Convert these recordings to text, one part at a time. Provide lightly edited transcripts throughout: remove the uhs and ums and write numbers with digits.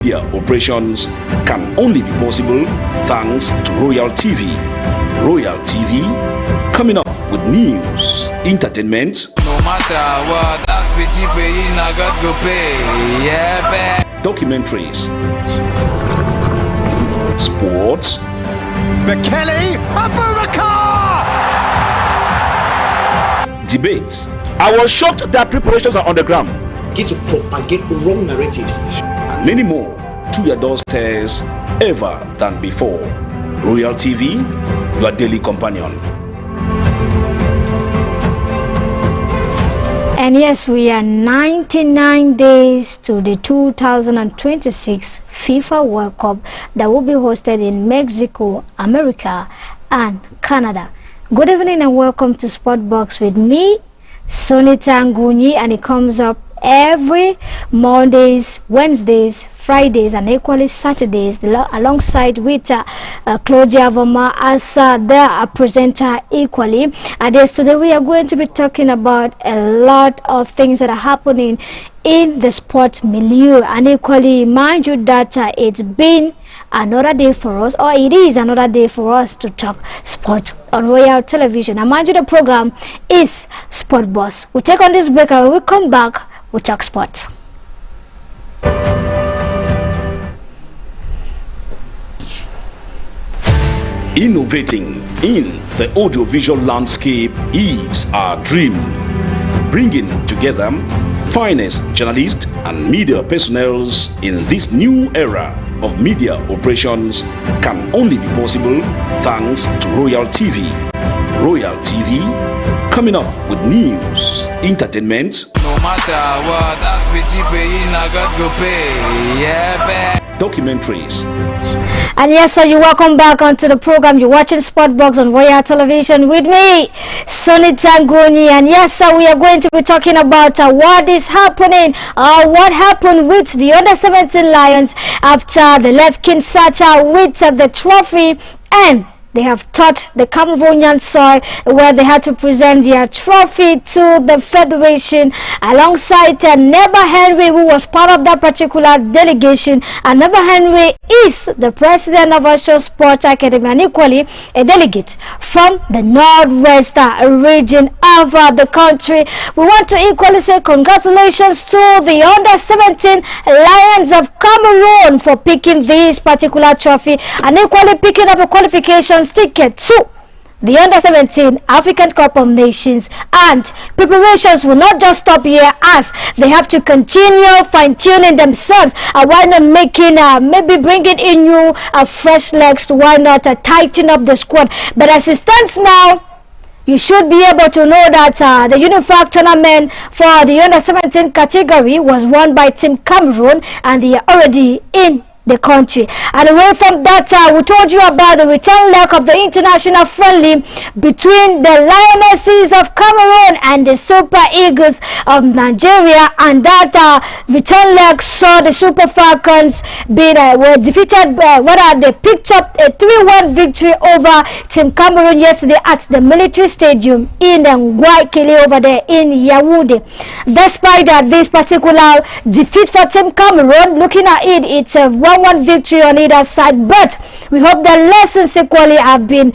Media operations can only be possible thanks to Royal TV. Royal TV, coming up with news, entertainment, no matter what, that's pretty paying, I got to pay, yeah, documentaries, sports, McKelly, Abubakar! Debates. I was shocked that preparations are on the ground. Get to propagate wrong narratives. And many more to your doorstairs ever than before. Royal TV, your daily companion. And yes, we are 99 days to the 2026 FIFA World Cup that will be hosted in Mexico, America, and Canada. Good evening and welcome to Sport Box with me, Sonita Ngunyi, and it comes up every Mondays, Wednesdays, Fridays, and equally Saturdays, alongside with Claudia Voma as the presenter equally. And yes, today we are going to be talking about a lot of things that are happening in the sport milieu, and equally mind you that it's been another day for us, or it is another day for us to talk sports on Royal Television. And mind you, the program is Sport Boss. We'll take on this break, and when we come back, we'll talk sports. Innovating in the audiovisual landscape is our dream. Bringing together finest journalists and media personnel in this new era of media operations can only be possible thanks to Royal TV. Royal TV, coming up with news, entertainment, no matter what, that's pretty paying, I got to pay, yeah, documentaries. And yes, sir, you're welcome back onto the program. You're watching Sport Box on Royal Television with me, Sonita Ngunyi. And yes, sir, we are going to be talking about what is happening, what happened with the under-17 Lions after they left Kinshasa with the trophy, and they have touched the Cameroonian soil where they had to present their trophy to the Federation alongside Neba Henry, who was part of that particular delegation. And Neba Henry is the president of Osho Sports Academy and equally a delegate from the Northwest region of the country. We want to equally say congratulations to the under-17 Lions of Cameroon for picking this particular trophy and equally picking up a qualification ticket to the under-17 African Cup of Nations. And preparations will not just stop here, as they have to continue fine-tuning themselves. Why not making maybe bringing in new fresh legs to why not tighten up the squad. But as it stands now, you should be able to know that the Unifac tournament for the under-17 category was won by Team Cameroon, and they are already in the country. And away from that, we told you about the return leg of the international friendly between the Lionesses of Cameroon and the Super Eagles of Nigeria, and that return leg saw the Super Falcons were defeated, they picked up a 3-1 victory over Team Cameroon yesterday at the military stadium in Guayaquil over there in Yaoundé. Despite this particular defeat for Team Cameroon, looking at it, it's a 1-1 victory on either side, but we hope the lessons equally have been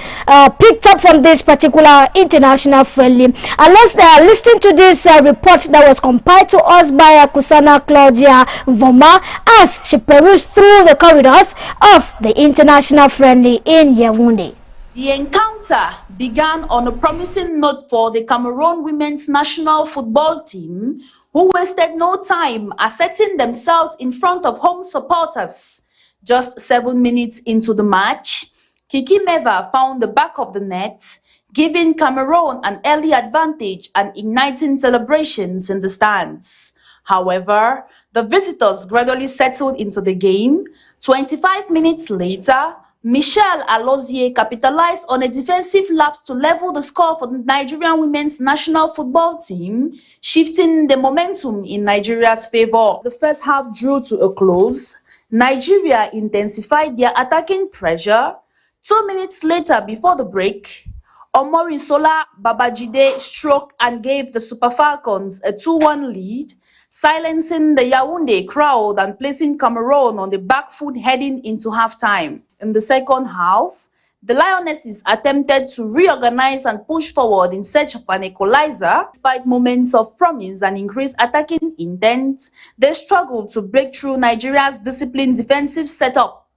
picked up from this particular international friendly. And let's listen to this report that was compiled to us by Kusana Claudia Voma as she perused through the corridors of the international friendly in Yaoundé. The encounter began on a promising note for the Cameroon women's national football team, who wasted no time asserting themselves in front of home supporters. Just 7 minutes into the match, Kiki Meva found the back of the net, giving Cameroon an early advantage and igniting celebrations in the stands. However, the visitors gradually settled into the game. 25 minutes later, Michelle Alozie capitalized on a defensive lapse to level the score for the Nigerian women's national football team, shifting the momentum in Nigeria's favor. The first half drew to a close. Nigeria intensified their attacking pressure. 2 minutes later, before the break, Omorisola Babajide struck and gave the Super Falcons a 2-1 lead. silencing the Yaoundé crowd and placing Cameroon on the back foot heading into halftime. In the second half, the Lionesses attempted to reorganize and push forward in search of an equalizer. Despite moments of promise and increased attacking intent, they struggled to break through Nigeria's disciplined defensive setup.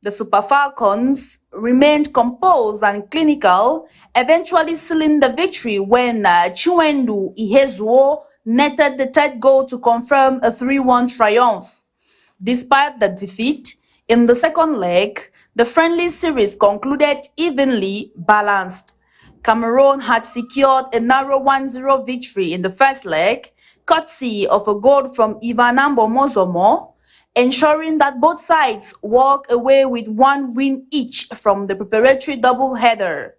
The Super Falcons remained composed and clinical, eventually sealing the victory when Chiwendu Ihezuo netted the third goal to confirm a 3-1 triumph. Despite the defeat, in the second leg, the friendly series concluded evenly balanced. Cameroon had secured a narrow 1-0 victory in the first leg, courtesy of a goal from Ivanambo Mozomo, ensuring that both sides walk away with one win each from the preparatory double-header.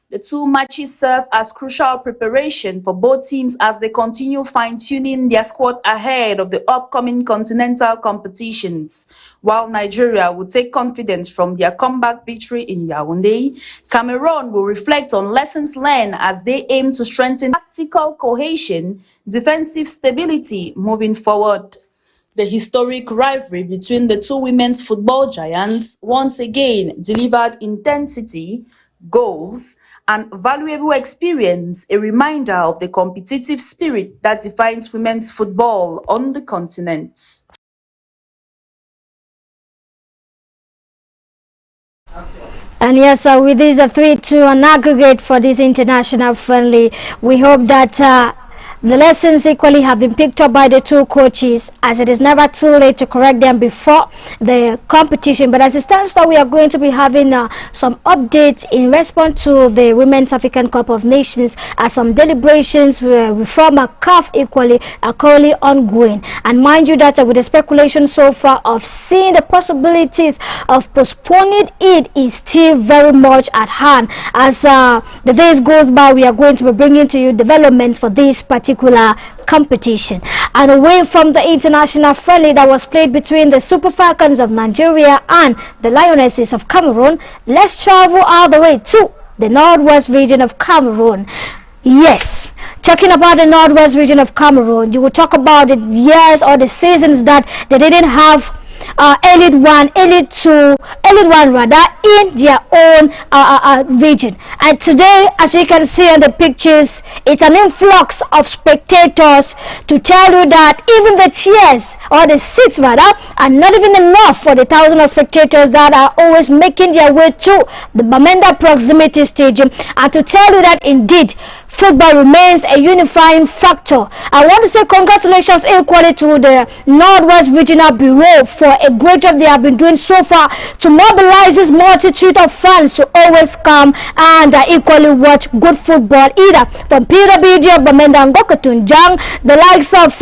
The two matches serve as crucial preparation for both teams as they continue fine-tuning their squad ahead of the upcoming continental competitions. While Nigeria will take confidence from their comeback victory in Yaoundé, Cameroon will reflect on lessons learned as they aim to strengthen tactical cohesion, defensive stability moving forward. The historic rivalry between the two women's football giants once again delivered intensity, goals, and valuable experience, a reminder of the competitive spirit that defines women's football on the continent. And yes, with this 3-2 an aggregate for this international friendly, we hope that the lessons equally have been picked up by the two coaches, as it is never too late to correct them before the competition. But as it stands now, we are going to be having some updates in response to the Women's African Cup of Nations, as some deliberations from a CAF equally are currently ongoing. And mind you that with the speculation so far of seeing the possibilities of postponing it is still very much at hand. As the days goes by, we are going to be bringing to you developments for this particular competition. And away from the international friendly that was played between the Super Falcons of Nigeria and the Lionesses of Cameroon, let's travel all the way to the northwest region of Cameroon. Yes, talking about the northwest region of Cameroon, you will talk about the years or the seasons that they didn't have Elite 1, Elite 2, Elite 1 rather, in their own region. And today, as you can see on the pictures, it's an influx of spectators to tell you that even the chairs, or the seats rather, are not even enough for the thousands of spectators that are always making their way to the Bamenda Proximity Stadium, and to tell you that indeed football remains a unifying factor. I want to say congratulations equally to the Northwest Regional Bureau for a great job they have been doing so far to mobilize this multitude of fans to always come and equally watch good football, either from PWG of Bamenda and Gokotunjang, the likes of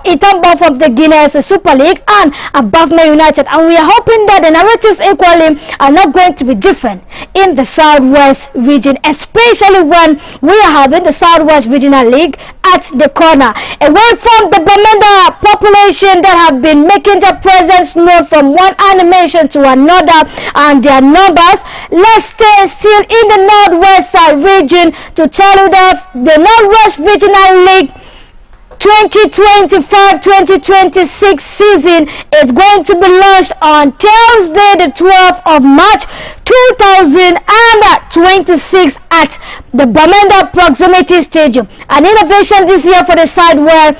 Itamba from the Guinness Super League, and Abakme United. And we are hoping that the narratives equally are not going to be different in the Southwest region, especially when we are having the Southwest Regional League at the corner. Away from the Bamenda population that have been making their presence known from one animation to another and their numbers, let's stay still in the Northwest region to tell you that the Northwest Regional League 2025-2026 season is going to be launched on Thursday the 12th of March 2026 at the Bamenda Proximity Stadium. An innovation this year for the side where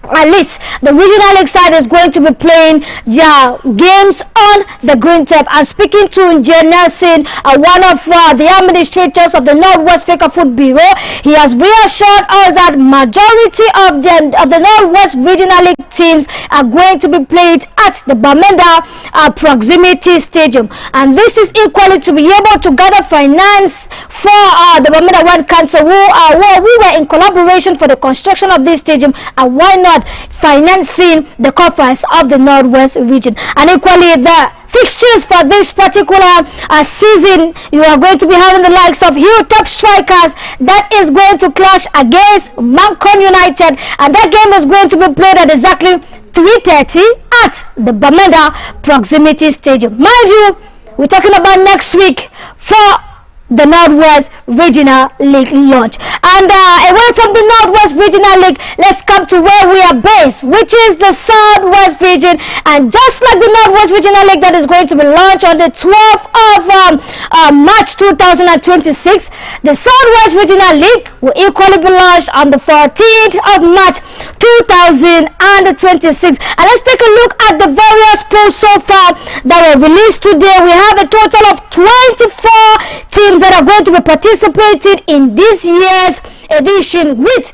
at least the regional league side is going to be playing their games on the green turf. I'm speaking to Nje Nelson, one of the administrators of the Northwest Africa Foot Bureau. He has reassured us that majority of the Northwest Regional League teams are going to be played at the Bamenda Proximity Stadium, and this is equally to be able to gather finance for the Bamenda World Council, who we were in collaboration for the construction of this stadium, and why not financing the coffers of the Northwest region. And equally the fixtures for this particular season, you are going to be having the likes of Hilltop Strikers that is going to clash against Mancon United, and that game is going to be played at exactly 3:30 at the Bamenda Proximity Stadium. Mind you, we're talking about next week for the Northwest Regional League launch. And away from the Northwest Regional League, let's come to where we are based, which is the Southwest Region. And just like the Northwest Regional League that is going to be launched on the 12th of March 2026, the Southwest Regional League will equally be launched on the 14th of March 2026. And let's take a look at the various polls so far that were released today. We have a total of 24 teams that are going to be participating in this year's edition, with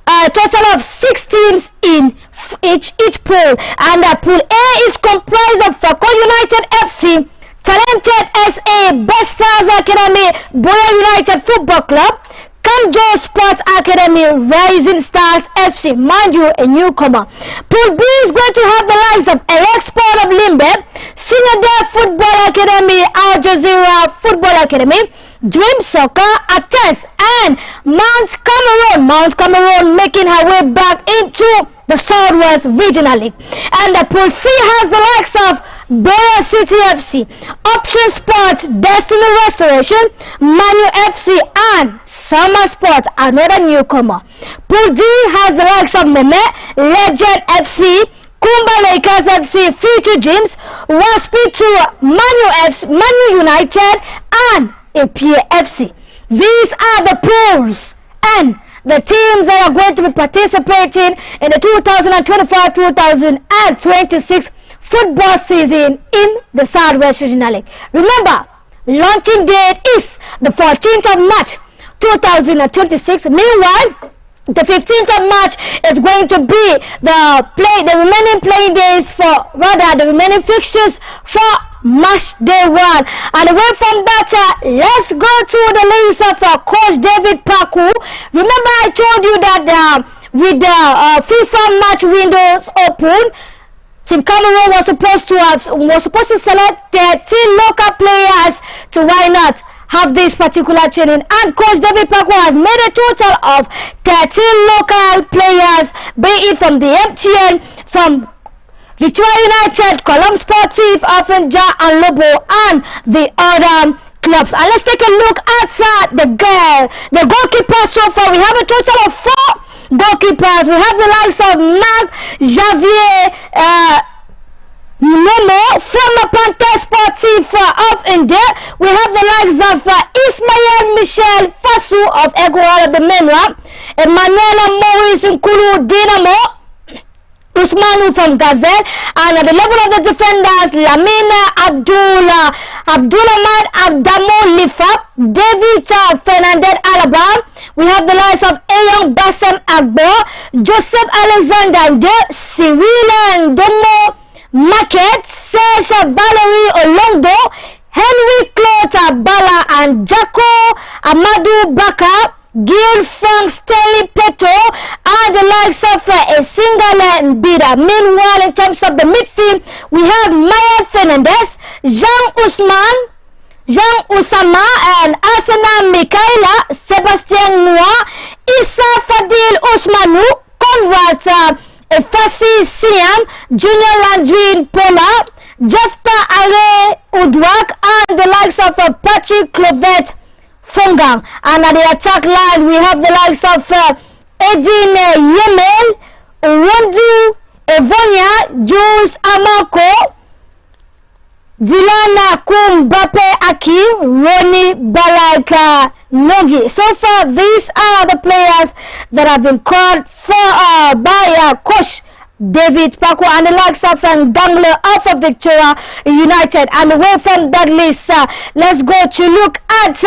a total of 6 teams in each pool. And pool A is comprised of Falcon United FC, Talented SA, Best Stars Academy, Boya United Football Club, Kamjo Sports Academy, Rising Stars FC, mind you, a newcomer. Pool B is going to have the likes of AX Sport of Limbe, Sinada Football Academy, Al Jazeera Football Academy, Dream Soccer, Ates, and Mount Cameroon. Mount Cameroon making her way back into the Southwest Regional League. And the Pool C has the likes of Boya City FC, Option Sports, Destiny Restoration, Manu FC, and Summer Sports, another newcomer. Pool D has the likes of Meme, Legend FC, Kumba Lakers FC, Future Dreams, Waspi 2, Manu United, and APA FC. These are the pools and the teams that are going to be participating in the 2025-2026 football season in the Southwest Regional League. Remember, launching date is the 14th of March 2026. Meanwhile, the 15th of March is going to be the remaining playing days the remaining fixtures for Match Day 1. And away from that, let's go to the list of Coach David Paku. Remember, I told you that with the FIFA match windows open, Team Cameroon was supposed to select 13 local players to why not have this particular training. And Coach David Paku has made a total of 13 local players, be it from the MTN, from Victoria United, Column Sportive, Afenja, and Lobo, and the other clubs. And let's take a look at the goalkeepers so far. We have a total of 4 goalkeepers. We have the likes of Marc Javier Momo, former Panther Sportive of India. We have the likes of Ismael Michel Fasu of Eguala de Menra, Emmanuel Maurice Nkulu Dinamo, Usmanu from Gazelle, and at the level of the defenders, Lamina Abdulahmad Abdamo Lifap, David Fernandez Alaba. We have the likes of Eyong Bassem Agbo, Joseph Alexander De, Cyril Ndomo Market, Serge Valerie Olondo, Henry Claude Bala, and Jaco Amadou Baka, Gil Frank Stanley Peto, and the likes of a single bidder. Meanwhile, in terms of the midfield, we have Maya Fernandez, Jean Usama, and Asana Mikaela, Sebastian Noah, Issa Fadil Usmanu, Conrad Efasi Siam, Junior Landry Pola, Jefta Ale Udwak, and the likes of Patrick Clovet Fongang. And at the attack line, we have the likes of Edin Yemel, Rondi Evonia, Jules Amako, Dilana Kumbape Aki, Roni Balaka Nogi. So far, these are the players that have been called for by Coach David Paku and the likes of Dangler of Victoria United. And away from that list, let's go to look at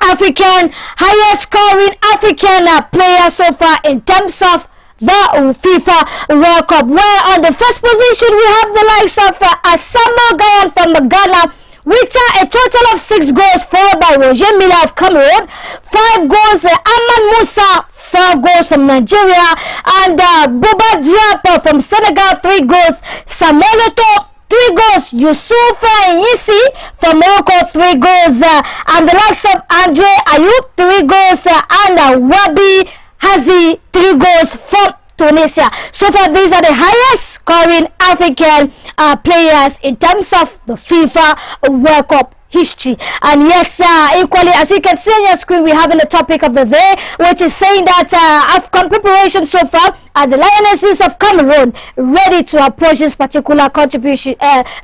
African highest scoring African player so far in terms of the FIFA World Cup, where on the first position we have the likes of Asamoah Gyan from Ghana with a total of 6 goals, followed by Roger Miller of Cameroon, 5 goals, Ahmad Musa, 4 goals from Nigeria, and Boba Diop from Senegal, 3 goals, Samuel Eto'o, 3 goals, Yusuf Yisi from Morocco, 3 goals, and the likes of Andre Ayoub, 3 goals, and Wabi Hazi, 3 goals from Tunisia. So far, these are the highest scoring African players in terms of the FIFA World Cup history. And yes, equally, as you can see on your screen, we're having a topic of the day, which is saying that AFCON preparation so far are the Lionesses of Cameroon ready to approach this particular contribution,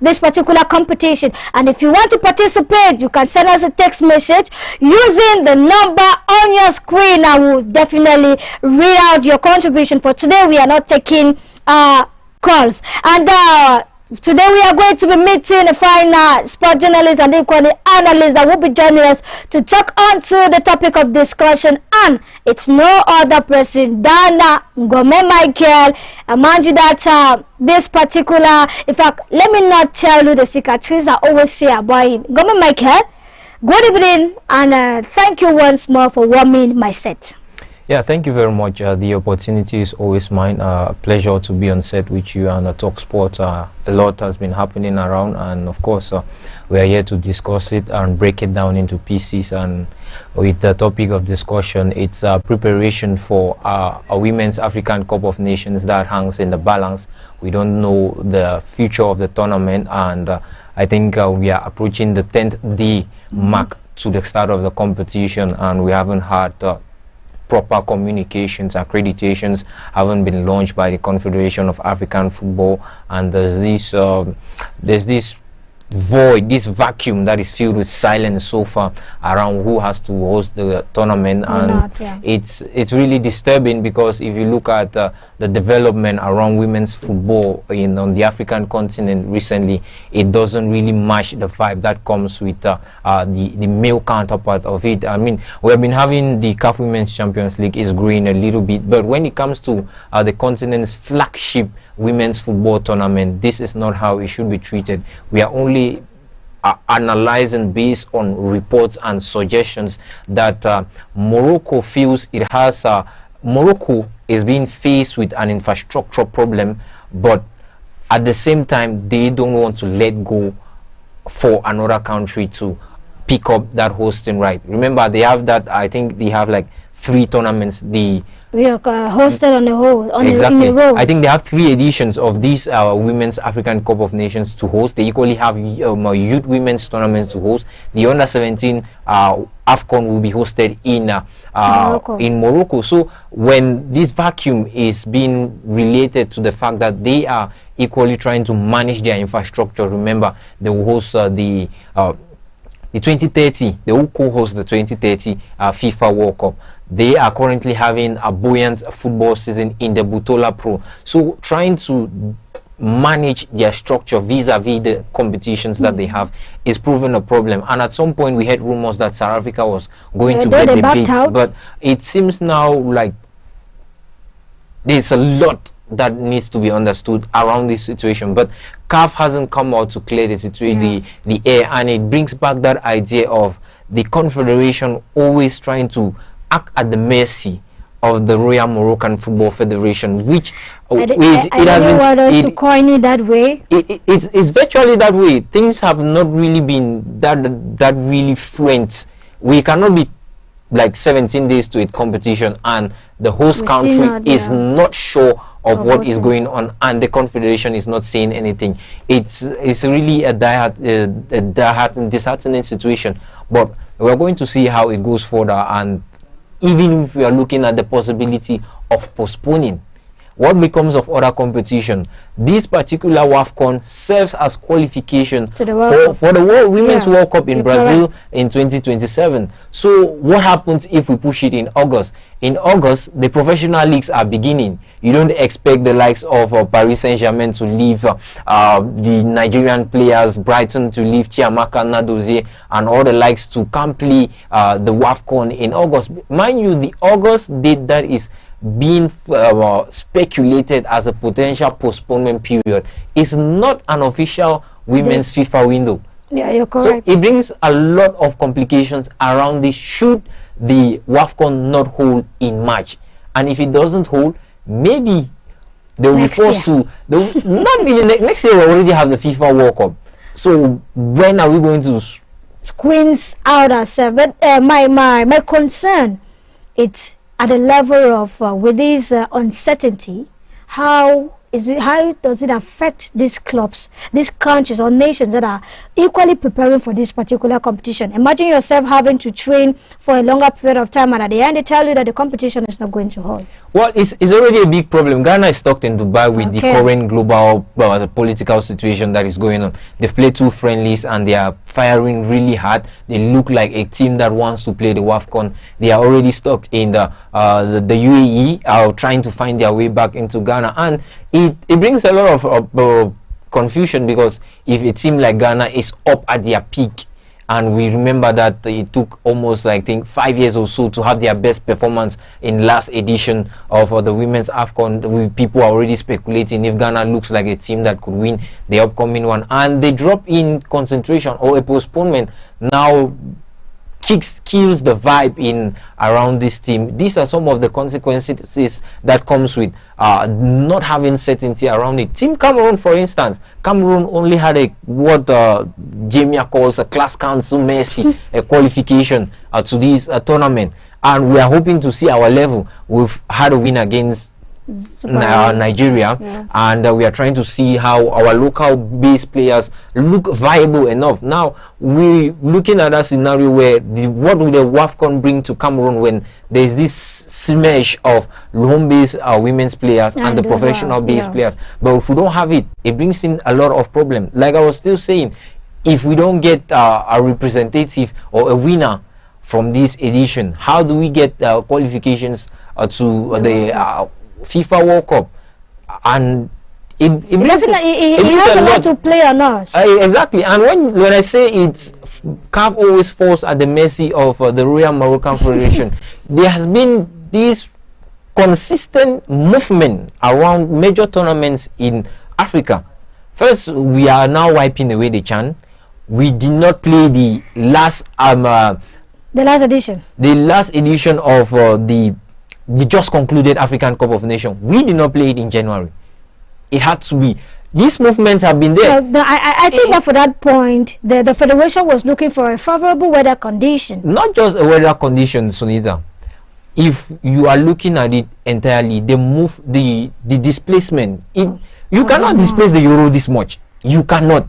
this particular competition. And if you want to participate, you can send us a text message using the number on your screen. I will definitely read out your contribution. For today, we are not taking calls. And today we are going to be meeting a fine sport journalist and equally analyst that will be joining us to talk on to the topic of discussion, and it's no other person than Ngome Michael. Mind you that this particular, in fact, let me not tell you the secretaries I always say about him. Ngome Michael, good evening, and thank you once more for warming my set. Yeah, thank you very much. The opportunity is always mine. Pleasure to be on set with you and talk sports. A lot has been happening around, and of course, we are here to discuss it and break it down into pieces. And with the topic of discussion, it's preparation for a Women's African Cup of Nations that hangs in the balance. We don't know the future of the tournament, and I think we are approaching the 10th day mark to the start of the competition, and we haven't had proper communications, accreditations haven't been launched by the Confederation of African Football, and there's this void, this vacuum that is filled with silence so far around who has to host the tournament. It's really disturbing, because if you look at the development around women's football on the African continent recently, it doesn't really match the vibe that comes with the male counterpart of it. I mean, we have been having the CAF Women's Champions League is growing a little bit, but when it comes to the continent's flagship women's football tournament, this is not how it should be treated. We are only analyzing based on reports and suggestions that Morocco feels it has. Morocco is being faced with an infrastructure problem, but at the same time they don't want to let go for another country to pick up that hosting right. Remember, they have that, I think they have like 3 tournaments. We are hosted on the whole, exactly. In the row. I think they have 3 editions of these Women's African Cup of Nations to host. They equally have youth women's tournaments to host. The under 17 AFCON will be hosted in Morocco. So when this vacuum is being related to the fact that they are equally trying to manage their infrastructure, remember they will host the 2030. They will co-host the 2030 FIFA World Cup. They are currently having a buoyant football season in the Butola Pro. So trying to manage their structure vis-a-vis the competitions that they have is proving a problem. And at some point we had rumors that South Africa was going to get the bid, but it seems now like there's a lot that needs to be understood around this situation, but CAF hasn't come out to clear the situation, the air, and it brings back that idea of the Confederation always trying to act at the mercy of the Royal Moroccan Football Federation, which it has been to coin it that way. It's virtually that way. Things have not really been that really fluent. We cannot be like 17 days to a competition and the host country is not sure of what is going on, and the Confederation is not saying anything. It's really a disheartening situation, but we're going to see how it goes further. And even if we are looking at the possibility of postponing, what becomes of other competition? This particular WAFCON serves as qualification for the World Women's World Cup in Brazil in 2027. So what happens if we push it in August? In August, the professional leagues are beginning. You don't expect the likes of Paris Saint-Germain to leave, the Nigerian players, Brighton to leave, Chiamaka Nadozie, and all the likes to come play the WAFCON in August. Mind you, the August date that is being speculated as a potential postponement period is not an official women's FIFA window. Yeah, you're correct. So it brings a lot of complications around this should the WAFCON not hold in March. And if it doesn't hold, maybe they will be forced to, not even next year we already have the FIFA World Cup. So when are we going to squeeze out ourselves? But my concern, it's at the level of with this uncertainty, how how does it affect these clubs, these countries or nations that are equally preparing for this particular competition? Imagine yourself having to train for a longer period of time, and at the end they tell you that the competition is not going to hold. Well, it's already a big problem. Ghana is stuck in Dubai with the current global political situation that is going on. They've played 2 friendlies and they are firing really hard. They look like a team that wants to play the WAFCON. They are already stuck in the UAE, trying to find their way back into Ghana, and it brings a lot of confusion, because if a team like Ghana is up at their peak, and we remember that it took almost, I think, 5 years or so to have their best performance in last edition of the women's AFCON. People are already speculating if Ghana looks like a team that could win the upcoming one, and they drop in concentration or a postponement now kills the vibe in around this team. These are some of the consequences that comes with not having certainty around it. Team Cameroon, for instance, Cameroon only had what Jamia calls a class council Messi a qualification to this tournament, and we are hoping to see our level. We've had a win against Nigeria, and we are trying to see how our local base players look viable enough. Now we're looking at a scenario where what will the WAFCON bring to Cameroon when there's this smash of home-based women's players and the professional based players? But if we don't have it, it brings in a lot of problems. Like I was still saying, if we don't get a representative or a winner from this edition, how do we get to qualifications to the FIFA World Cup? And it has a lot to play on us. Exactly. And when I say it's CAF always falls at the mercy of the Royal Moroccan Federation, there has been this consistent movement around major tournaments in Africa. First, we are now wiping away the CHAN. We did not play the last edition of the just concluded African Cup of Nations. We did not play it in January. It had to be. These movements have been there. I think that for that point, the federation was looking for a favorable weather condition. Not just a weather condition, Sunita. If you are looking at it entirely, the displacement. You cannot displace the euro this much. You cannot.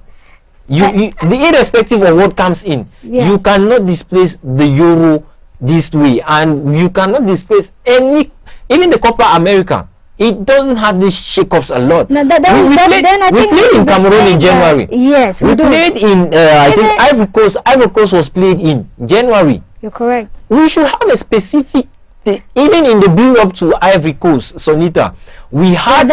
Irrespective of what comes in, you cannot displace the euro this way, and you cannot displace even the Copa America. It doesn't have these shakeups a lot. No, we played in Cameroon in January. Yes, we played in I think Ivory Coast. Ivory Coast was played in January. You're correct. We should have a specific, even in the build up to Ivory Coast, Sonita. We had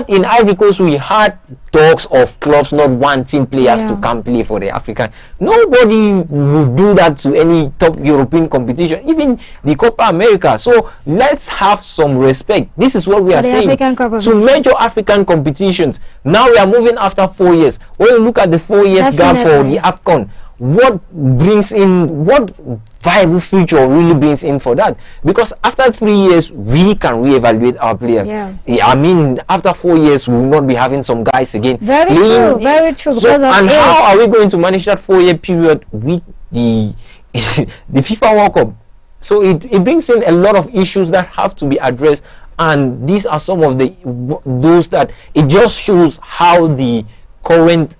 in Ivory Coast, we had talks of clubs not wanting players to come play for the African. Nobody would do that to any top European competition, even the Copa America. So let's have some respect. This is what we are saying to major African competitions. Now we are moving after 4 years. When you look at the 4 years gap for the AFCON, what brings in, what viable future really brings in for that? Because after 3 years we can reevaluate our players. I mean, after 4 years we will not be having some guys again. Very true. So, and how are we going to manage that 4-year period with the FIFA World Cup? So it brings in a lot of issues that have to be addressed, and these are some of those that it just shows how the current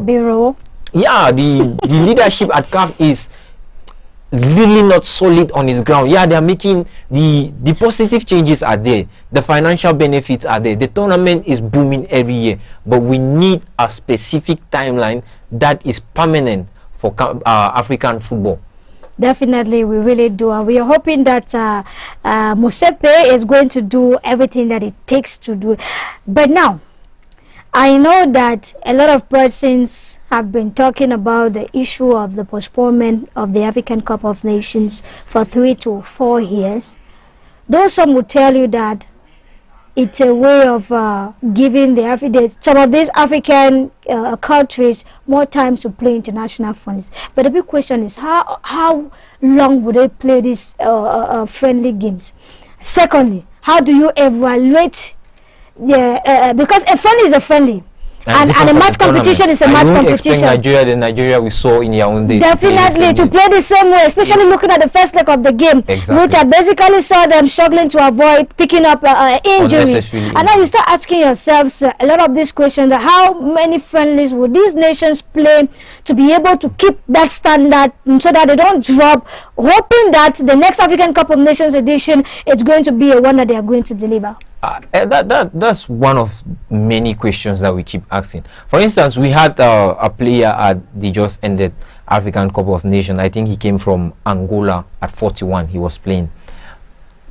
bureau, the leadership at CAF is really not solid on its ground. They are making the positive changes are there, the financial benefits are there, the tournament is booming every year, but we need a specific timeline that is permanent for African football. Definitely, we really do, and we are hoping that Mosepe is going to do everything that it takes to do it. But now, I know that a lot of persons have been talking about the issue of the postponement of the African Cup of Nations for 3 to 4 years. Though some would tell you that it's a way of giving some of these African countries more time to play international funds. But the big question is, how long would they play these friendly games? Secondly, how do you evaluate because a friendly is a friendly, And a match competition is a match competition. Nigeria, the Nigeria we saw in Yaoundé. Definitely to play the same way, especially looking at the first leg of the game, which I basically saw them struggling to avoid picking up injuries. And now you start asking yourselves a lot of these questions: how many friendlies would these nations play to be able to keep that standard so that they don't drop? Hoping that the next African Cup of Nations edition is going to be a one that they are going to deliver. That's one of many questions that we keep asking. For instance, we had a player at the just ended African Cup of Nations. I think he came from Angola at 41. He was playing.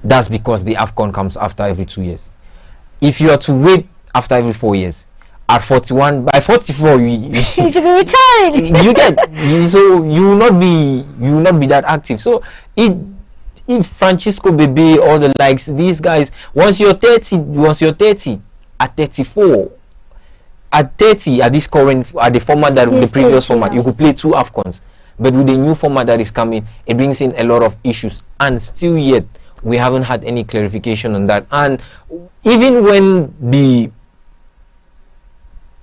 That's because the AFCON comes after every 2 years. If you are to wait after every 4 years, at 41, by 44, you should be retired. So you will not be that active. So if Francisco Bebe or the likes, these guys, once you're 30 at 34, at 30 at this current, at the format that the previous format, you could play 2 AFCONs. But with the new format that is coming, it brings in a lot of issues, and still yet we haven't had any clarification on that. And even when the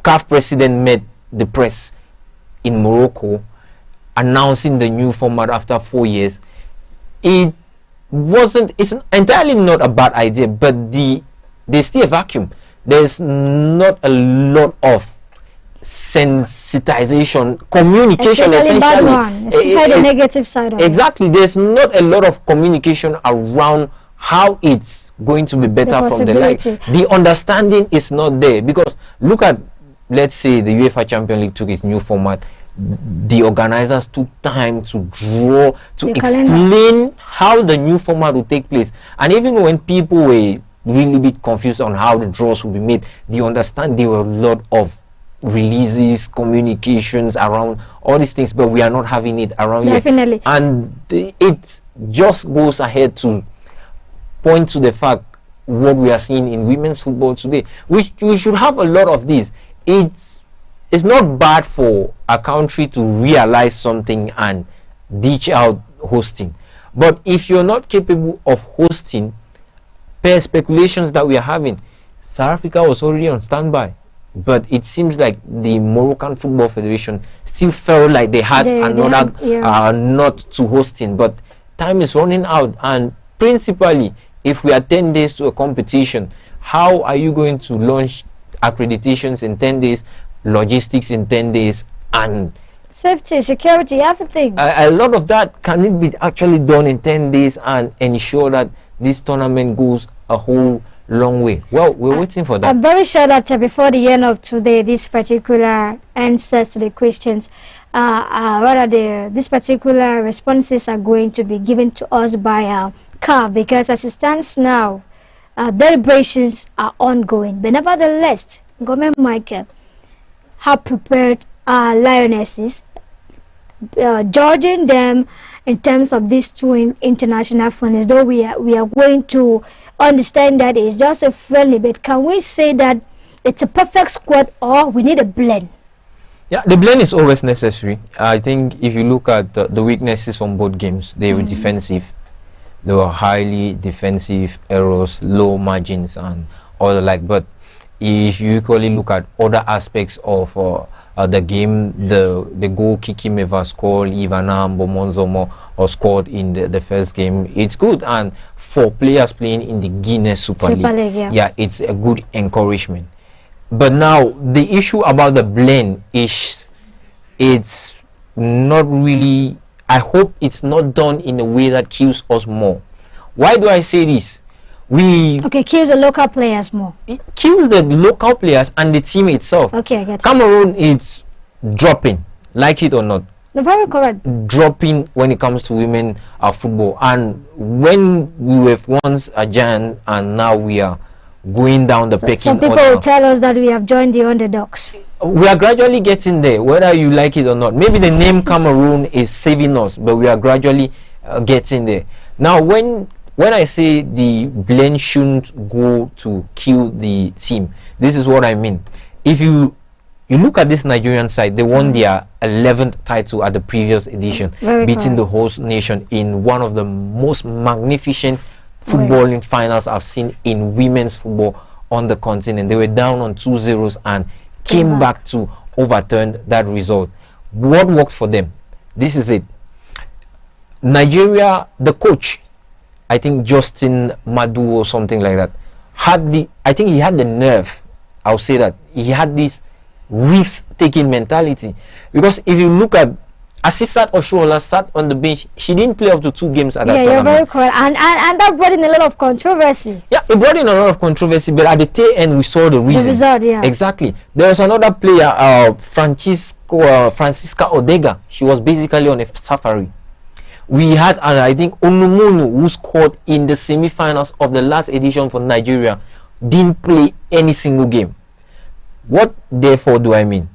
CAF president met the press in Morocco announcing the new format after 4 years, it's entirely not a bad idea, but there's still a vacuum. There's not a lot of sensitization, communication, especially the negative side of exactly it. There's not a lot of communication around how it's going to be better from the like. The understanding is not there, because look at, let's say the UEFA Champions League took its new format. The organizers took time to draw, to explain how the new format will take place. And even when people were really bit confused on how the draws will be made, they understand there were a lot of releases, communications around all these things, but we are not having it around yet. And it just goes ahead to point to the fact what we are seeing in women's football today. We should have a lot of these. It's not bad for a country to realize something and dish out hosting. But if you're not capable of hosting, per speculations that we are having, South Africa was already on standby. But it seems like the Moroccan Football Federation still felt like they had another not to hosting. But time is running out. And principally, if we are 10 days to a competition, how are you going to launch accreditations in 10 days? Logistics in 10 days, and safety, security, everything. A lot of that can it be actually done in 10 days and ensure that this tournament goes a whole long way. Well, we're waiting for that. I'm very sure that before the end of today, this particular answers to the questions, these particular responses are going to be given to us by CAF, because as it stands now, deliberations are ongoing. But nevertheless, Government Michael have prepared Lionesses, judging them in terms of these 2 international friendlies. Though we are going to understand that it's just a friendly, but can we say that it's a perfect squad, or we need a blend? Yeah, the blend is always necessary. I think if you look at the weaknesses from both games, they were defensive. They were highly defensive errors, low margins, and all the like. But if you equally look at other aspects of the game, the goal Kiki Meva scored, Ivana Mbomonzomo or scored in the first game, it's good. And for players playing in the Guinness Super League, yeah, it's a good encouragement. But now the issue about the blend is, it's not really, I hope it's not done in a way that kills us more. Why do I say this? Kills the local players more. It kills the local players and the team itself. Okay, I get it. Cameroon is dropping, like it or not. No, very correct. Dropping when it comes to women football. And when we were once a giant, and now we are going down the pecking order. Some people will tell us that we have joined the underdogs. We are gradually getting there, whether you like it or not. Maybe the name Cameroon is saving us, but we are gradually getting there. Now, when I say the blend shouldn't go to kill the team, this is what I mean. If you look at this Nigerian side, they won their 11th title at the previous edition, beating the host nation in one of the most magnificent footballing finals I've seen in women's football on the continent. They were down on 2-0 and came back to overturn that result. What worked for them? This is it. Nigeria, the coach, I think Justin Madu or something like that, I think he had the nerve, I'll say that, he had this risk-taking mentality. Because if you look at Asisat Oshoala sat on the bench, she didn't play up to 2 games at that tournament. You're very correct. And that brought in a lot of controversies. Yeah, it brought in a lot of controversy, but at the tail end we saw the reason. The result, yeah. Exactly. There was another player, Francisca Odega. She was basically on a safari. We had, I think, Onumunu, who scored in the semi-finals of the last edition for Nigeria, didn't play any single game. What, therefore, do I mean?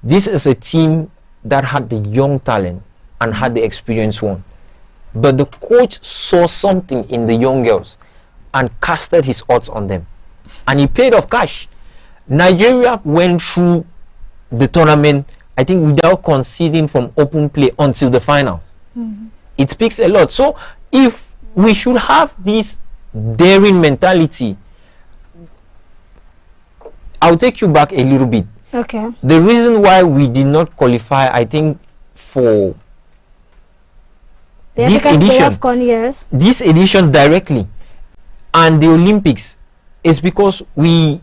This is a team that had the young talent and had the experienced one. But the coach saw something in the young girls and casted his odds on them. And he paid off cash. Nigeria went through the tournament, I think, without conceding from open play until the final. It speaks a lot. So if we should have this daring mentality, I'll take you back a little bit. Okay. The reason why we did not qualify, I think, for this edition directly and the Olympics is because we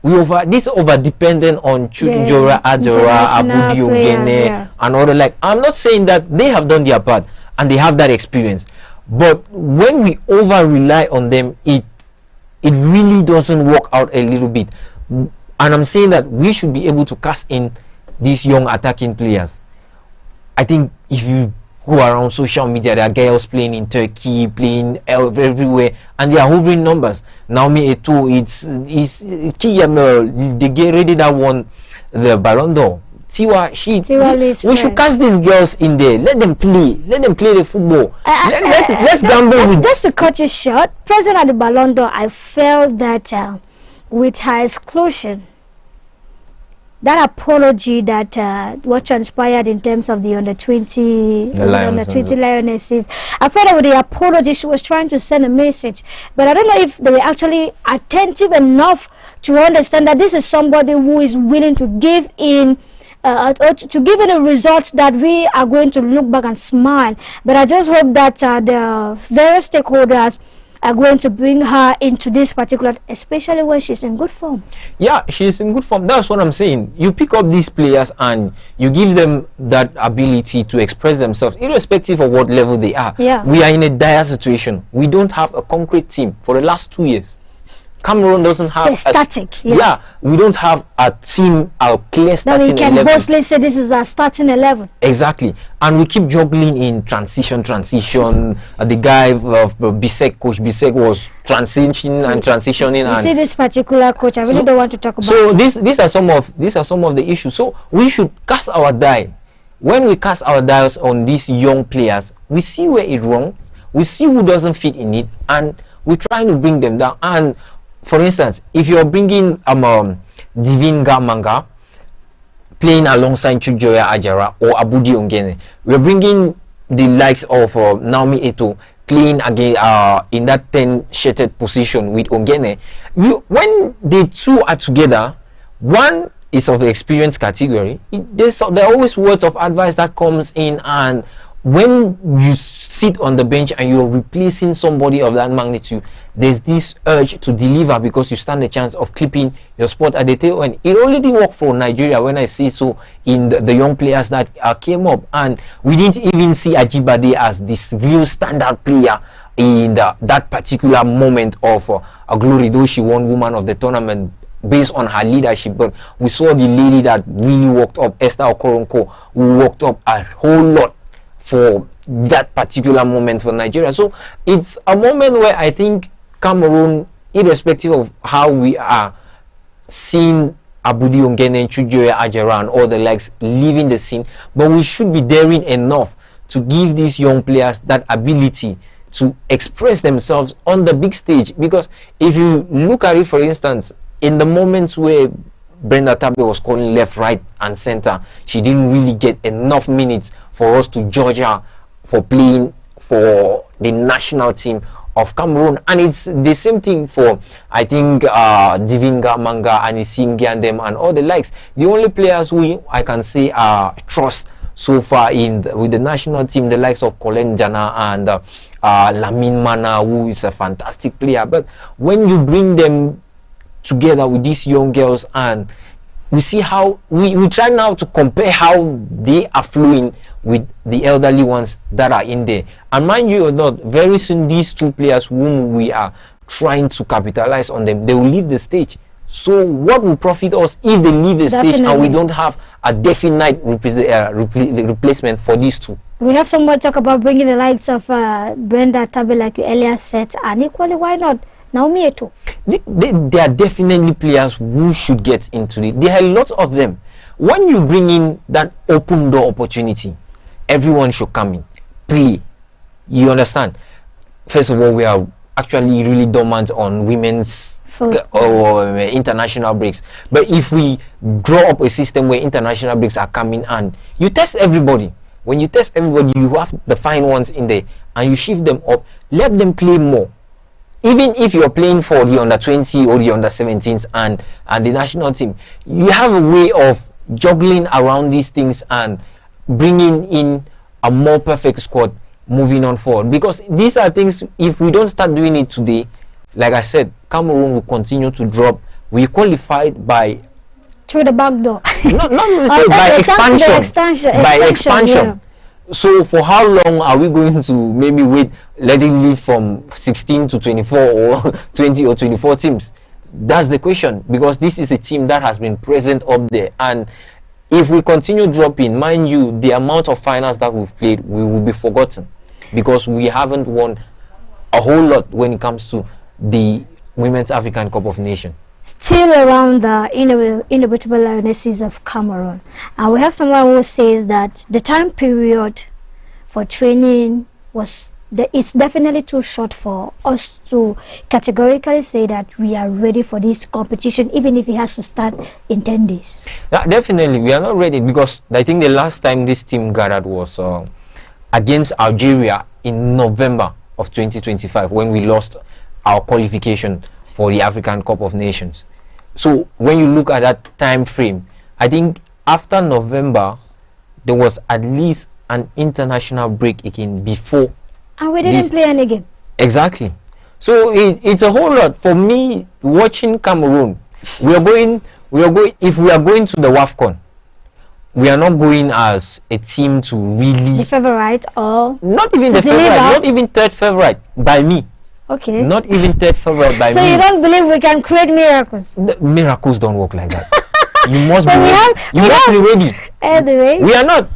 over dependent on Chudinjora, Adora, Abudi Ogene, and all the like. I'm not saying that they have done their part and they have that experience, but when we over rely on them, it really doesn't work out a little bit. And I'm saying that we should be able to cast in these young attacking players. I think if you go around social media, there are girls playing in Turkey, playing everywhere, and they are hovering numbers. Naomi Eto'o, it's Kiyamel, the girl ready that won the Ballon d'Or. We should cast these girls in there. Let them play the football. Let's gamble. Just to cut you short, present at the Ballon d'Or, I felt that with her exclusion, that apology that what transpired in terms of the under-20 Lionesses, I felt that with the apology she was trying to send a message, but I don't know if they were actually attentive enough to understand that this is somebody who is willing to give in to give it a result that we are going to look back and smile. But I just hope that the various stakeholders are going to bring her into this particular, especially when she's in good form. Yeah, she's in good form. That's what I'm saying. You pick up these players and you give them that ability to express themselves, irrespective of what level they are. Yeah. We are in a dire situation. We don't have a concrete team for the last 2 years. Cameroon doesn't have static. Yeah, we don't have a team, a clear starting 11. Now we can boastfully say this is our starting 11. Exactly, and we keep juggling in transition. The guy of Bisek, Coach Bisek, was transitioning. You see this particular coach, I really don't want to talk about. So these are some of the issues. So we should cast our die. When we cast our dials on these young players, we see where it's wrong, we see who doesn't fit in it, and we're trying to bring them down. And for instance, if you're bringing Divine Gamanga playing alongside Chujoya Ajara or Abudi Ongene, we're bringing the likes of Naomi Eto'o playing again in that 10-shirted position with Ongene. When the two are together, one is of the experience category. There are always words of advice that comes in, and when you sit on the bench and you're replacing somebody of that magnitude, there's this urge to deliver because you stand a chance of clipping your spot at the tail end. It already worked for Nigeria when I see so in the young players that came up, and we didn't even see Ajibade as this real standout player in that particular moment of a glory, though she won Woman of the Tournament based on her leadership. But we saw the lady that really worked up, Esther Okoronko, who worked up a whole lot for that particular moment for Nigeria. So it's a moment where I think Cameroon, irrespective of how we are seeing Abudi Ongene, Chujoya Ajara and all the likes leaving the scene, but we should be daring enough to give these young players that ability to express themselves on the big stage. Because if you look at it, for instance, in the moments where Brenda Tabe was calling left, right and center, she didn't really get enough minutes for us to judge her for playing for the national team of Cameroon. And it's the same thing for, I think, Divinga, Manga, Anisingi and them and all the likes. The only players who I can say are trust so far with the national team, the likes of Colin Jana and Lamin Mana, who is a fantastic player. But when you bring them together with these young girls, and we see how we try now to compare how they are flowing with the elderly ones that are in there. And mind you or not, very soon these two players whom we are trying to capitalize on them, they will leave the stage. So what will profit us if they leave the stage and we don't have a definite replacement for these two? We have someone talk about bringing the likes of Brenda Tabe, like you earlier said, and equally, why not Naomi Eto'o? They are definitely players who should get into it. There are lots of them. When you bring in that open door opportunity, everyone should come in, play. You understand? First of all, we are actually really dormant on women's or international breaks. But if we draw up a system where international breaks are coming and you test everybody, when you test everybody, you have the fine ones in there and you shift them up, let them play more. Even if you're playing for the under 20 or the under 17s and the national team, you have a way of juggling around these things and bringing in a more perfect squad moving on forward. Because these are things, if we don't start doing it today, like I said, Cameroon will continue to drop. We qualified by through the back door. not necessarily by expansion. By expansion. Yeah. So for how long are we going to maybe wait, let it leave from 16 to 24 or 20 or 24 teams? That's the question, because this is a team that has been present up there, and if we continue dropping, mind you, the amount of finals that we've played, we will be forgotten because we haven't won a whole lot when it comes to the Women's African Cup of Nations. Still around the inevitable lionesses of Cameroon, and we have someone who says that the time period for training it's definitely too short for us to categorically say that we are ready for this competition, even if it has to start in 10 days. Yeah, definitely we are not ready, because I think the last time this team gathered was against Algeria in November of 2025, when we lost our qualification for the African Cup of Nations. So when you look at that time frame, I think after November there was at least an international break again before, and we didn't play any game. Exactly. So it's a whole lot. For me, watching Cameroon, if we are going to the WAFCON, we are not going as a team to really the favorite, or not even the favorite, not even third favorite by me. Okay. Not even third favorite by me. So you don't believe we can create miracles? Miracles don't work like that. You must be ready. You must be ready. Anyway. We are not.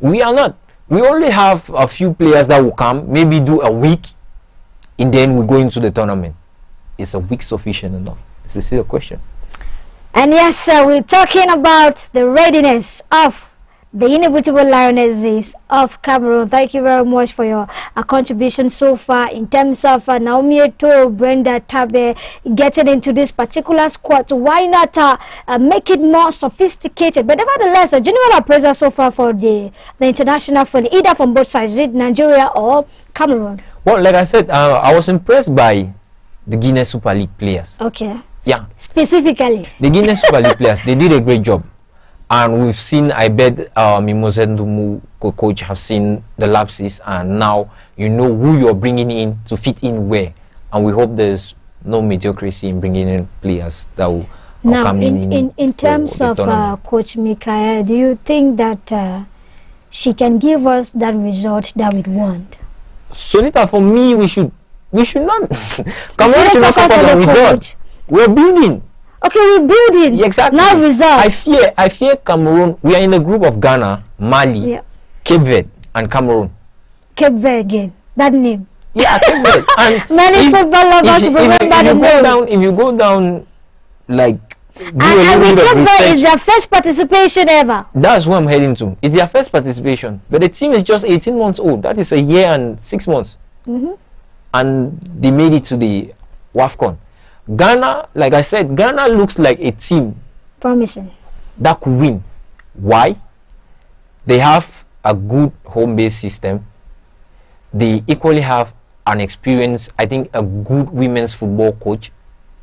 We are not. We only have a few players that will come, maybe do a week, and then we go into the tournament. Is a week sufficient enough? This is still a question. And yes, sir, we're talking about the readiness of the inevitable lionesses of Cameroon. Thank you very much for your contribution so far in terms of Naomi Eto'o, Brenda Tabe getting into this particular squad. So why not make it more sophisticated? But nevertheless, a general appraisal so far for the international friend, either from both sides, is it Nigeria or Cameroon? Well, like I said, I was impressed by the Guinea Super League players. Okay. Yeah. Specifically. The Guinea Super League players, they did a great job. And we've seen, I bet Mimose Ndumu coach has seen the lapses, and now you know who you're bringing in to fit in where. And we hope there's no mediocrity in bringing in players that will come in terms of Coach Mikael, do you think that she can give us that result that we want? Sonita, for me, we should not Cameroon should not focus on the result. We're building. Okay, we're building. Yeah, exactly. Now result. I fear Cameroon. We are in the group of Ghana, Mali, Cape Verde, and Cameroon. Cape Verde again. That name. Yeah, Cape Verde. And many football lovers remember the name. If you go down, like, and Cape Verde is their first participation ever. That's what I'm heading to. It's their first participation, but the team is just 18 months old. That is a year and 6 months. And they made it to the WAFCON. Ghana, like I said, Ghana looks like a team promising that could win. Why? They have a good home-based system. They equally have an experienced, I think, a good women's football coach.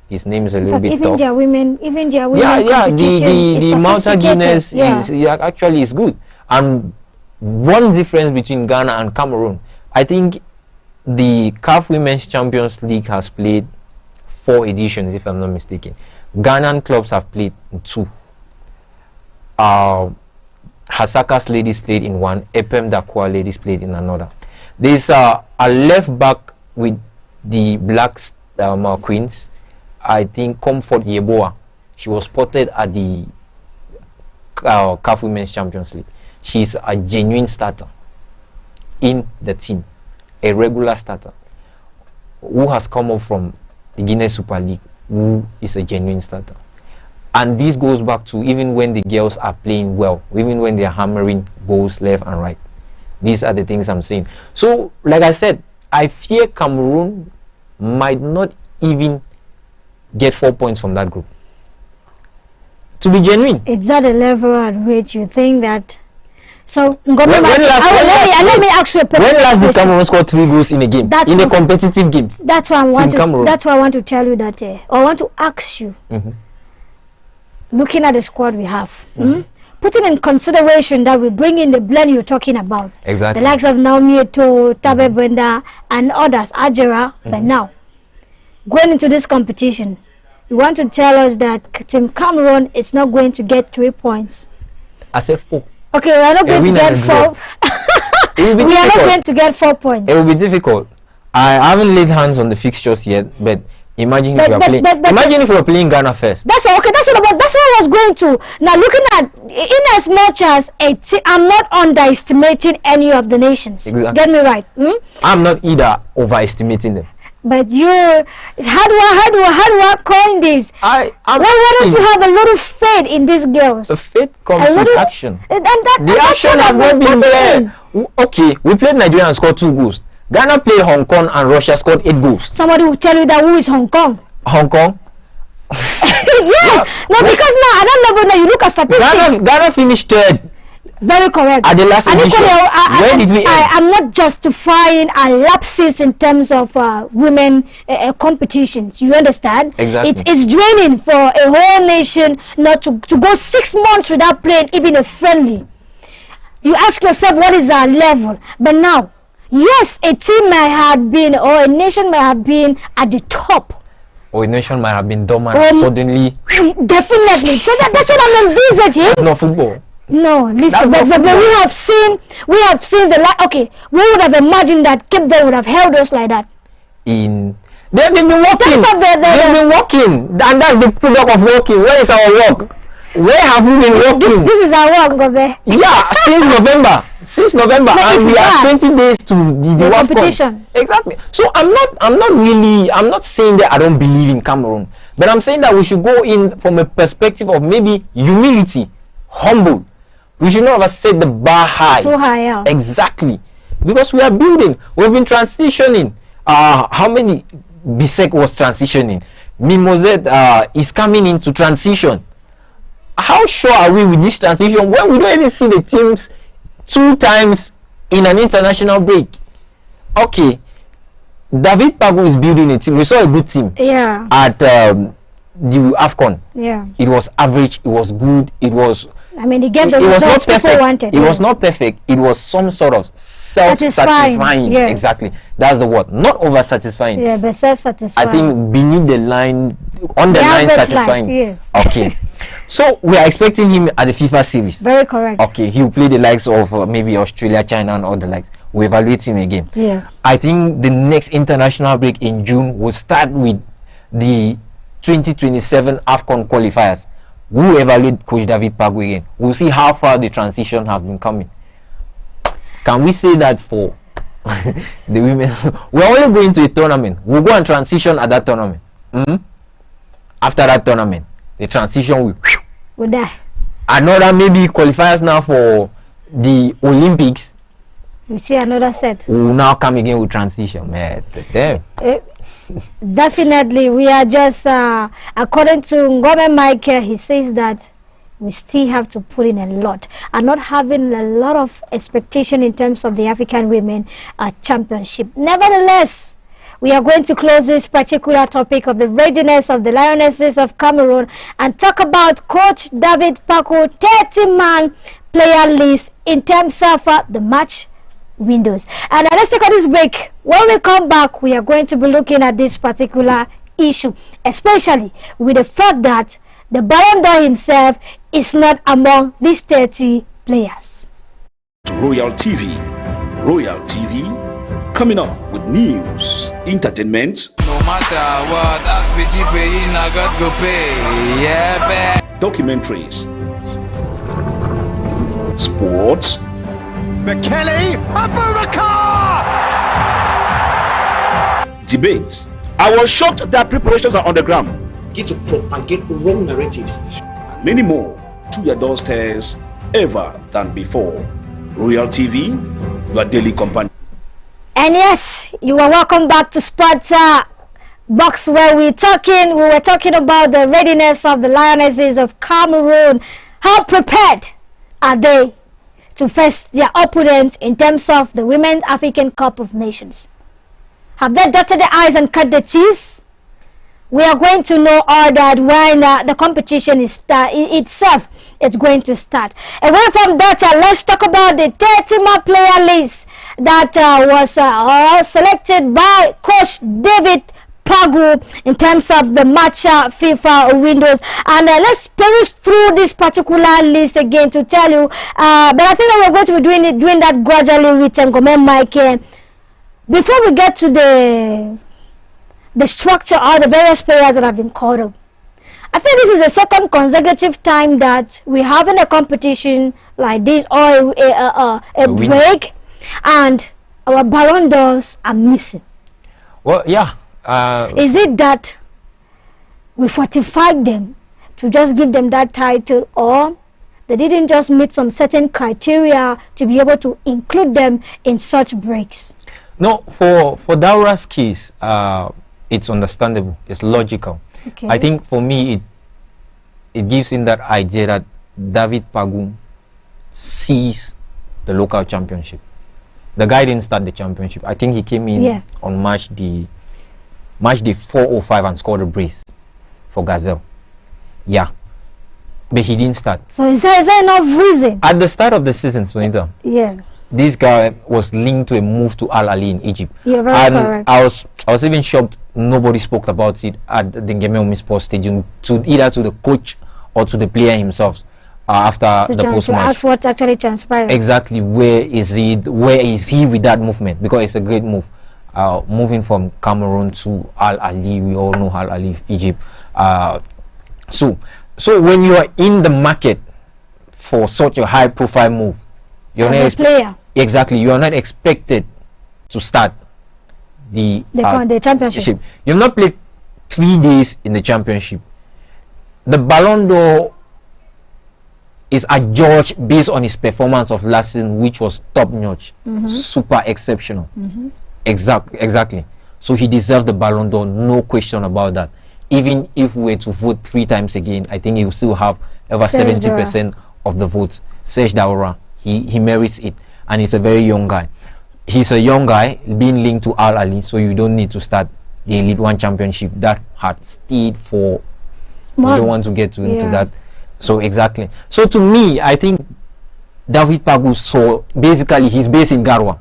His name is a little bit even tough. Their women, Yeah, the Malta Guinness is actually is good. And one difference between Ghana and Cameroon, I think the CAF Women's Champions League has played 4 editions, if I'm not mistaken. Ghanaian clubs have played in 2. Hasaka's ladies played in 1. Epem Dakwa ladies played in another. There's a left back with the Black Queens. I think Comfort Yeboah. She was spotted at the CAF Women's Champions League. She's a genuine starter in the team, a regular starter who has come up from the Guinness Super League, who is a genuine starter. And this goes back to even when the girls are playing well, even when they are hammering goals left and right. These are the things I'm saying. So, like I said, I fear Cameroon might not even get 4 points from that group. To be genuine. It's at a level at which you think that. So, let me ask you a when last did Cameroon score 3 goals in a game? In a competitive game? That's why I want to tell you that. I want to ask you. Looking at the squad we have, putting in consideration that we bring in the blend you're talking about, exactly, the likes of Naomi Eto'o, Tabe Brenda, and others, Ajera, but now going into this competition, you want to tell us that Team Cameroon is not going to get 3 points? I said 4. Okay, we are not going to get 4. We are not going to get 4 points. It will be difficult. I haven't laid hands on the fixtures yet, but imagine if you are playing Ghana first. That's okay. That's what I was going to. Now, looking at, in as much as I'm not underestimating any of the nations. Exactly. Get me right. I'm not either overestimating them. But you, how do I coin this? Why don't you have a little faith in these girls? The faith comes with action. The action has not been there. Okay, we played Nigeria and scored 2 goals. Ghana played Hong Kong and Russia scored 8 goals. Somebody will tell you that who is Hong Kong? Hong Kong? Yes. No, because now I don't know when you look at statistics. Ghana finished 3rd. Very correct. At the last edition. Where did we end? I'm not justifying lapses in terms of women competitions. You understand? Exactly. It's draining for a whole nation not to go 6 months without playing even a friendly. You ask yourself, what is our level? But now, yes, a team might have been, or a nation might have been at the top. Or a nation might have been dominant suddenly. Definitely. So that's what I'm envisaging. That's not football. No, listen, but we have seen the okay, we would have imagined that Cape Verde would have held us like that. They've been working. They've been working, and that's the product of working. Where is our work? Where have we been working? This is our work, Gobe. Yeah, since November, and we are 20 days to the competition. Exactly. So I'm not saying that I don't believe in Cameroon, but I'm saying that we should go in from a perspective of maybe humility, humble. We should not have set the bar high. Too high, yeah. Exactly. Because we are building. We've been transitioning. How many Bisek was transitioning? Mimosette is coming into transition. How sure are we with this transition when we don't even see the teams 2 times in an international break? Okay. David Pago is building a team. We saw a good team. Yeah. At the AFCON. Yeah. It was average. It was good. It was. I mean, he gave the results people wanted. It was not perfect. It was some sort of self-satisfying. Yes. Exactly. That's the word. Not over-satisfying. Yeah, but self-satisfying. I think beneath the line, on the line, satisfying. Yes. Okay. So we are expecting him at the FIFA series. Very correct. Okay. He will play the likes of maybe Australia, China, and all the likes. We evaluate him again. Yeah. I think the next international break in June will start with the 2027 AFCON qualifiers. We'll evaluate Coach David Pago again. We'll see how far the transition has been coming. Can we say that for the women? We're only going to a tournament. We'll go and transition at that tournament. After that tournament, the transition will die. Another maybe qualifiers now for the Olympics. We see another set. We'll now come again with transition. Man, damn. Definitely, we are just according to Ngome Michael, he says that we still have to put in a lot, and not having a lot of expectation in terms of the African women championship. Nevertheless, we are going to close this particular topic of the readiness of the Lionesses of Cameroon and talk about Coach David Paku 30-man player list in terms of the match windows. And let's take this break. When we come back, we are going to be looking at this particular issue, especially with the fact that the Ballon d'Or himself is not among these 30 players. Royal TV. Royal TV, coming up with news, entertainment, No matter what, that's pretty paying, I got go pay. Yeah, man. documentaries, sports, Bekele, Abubakar! debates. I was shocked that preparations are on the ground. Get to propagate wrong narratives. Many more to your doorsteps ever than before. Royal TV, your daily companion. And yes, you are welcome back to Sports Box, where we were talking about the readiness of the Lionesses of Cameroon. How prepared are they to face their opponents in terms of the Women's African Cup of Nations? Have they dotted the I's and cut the T's? We are going to know all that when the competition is itself is going to start. Away from that, let's talk about the 30-man player list that was selected by Coach David Pagu in terms of the match FIFA windows. And let's peruse through this particular list again to tell you. But I think that we're going to be doing that gradually with Ngome Mike. Before we get to the structure of the various players that have been called up, I think this is the second consecutive time that we're having a competition like this, or a break, and our Ballon d'Ors are missing. Well, yeah. Is it that we fortified them to just give them that title, or they didn't just meet some certain criteria to be able to include them in such breaks? No, for Daura's case, it's understandable, it's logical. Okay. I think for me, it gives him that idea that David Pagu sees the local championship. The guy didn't start the championship. I think he came in on match day 4 or 5 and scored a brace for Gazelle. Yeah, but he didn't start. So is there enough reason? At the start of the season, Sunita, Yes. this guy was linked to a move to Al Ahly in Egypt. You're very and correct. I was even shocked nobody spoke about it at the Ngeme Sports Stadium, to either to the coach or to the player himself after the post match. That's what actually transpired. Exactly, where is he with that movement? Because it's a great move. Moving from Cameroon to Al Ahly, we all know Al Ahly, Egypt. So when you are in the market for such a high profile move, you're as a player, exactly, you are not expected to start the championship. You've not played 3 days in the championship. The Ballon d'Or is adjudged based on his performance of last season, which was top notch, super exceptional. Exactly. So he deserves the Ballon d'Or, no question about that. Even if we were to vote 3 times again, I think he will still have over 70% of the votes. Serge Daura, he merits it, and he's a very young guy. He's a young guy being linked to Al Ahly, so you don't need to start the Elite One Championship that had stayed for months. You don't want to get into that. So exactly. So to me, I think David Pagu, so basically he's based in Garoua.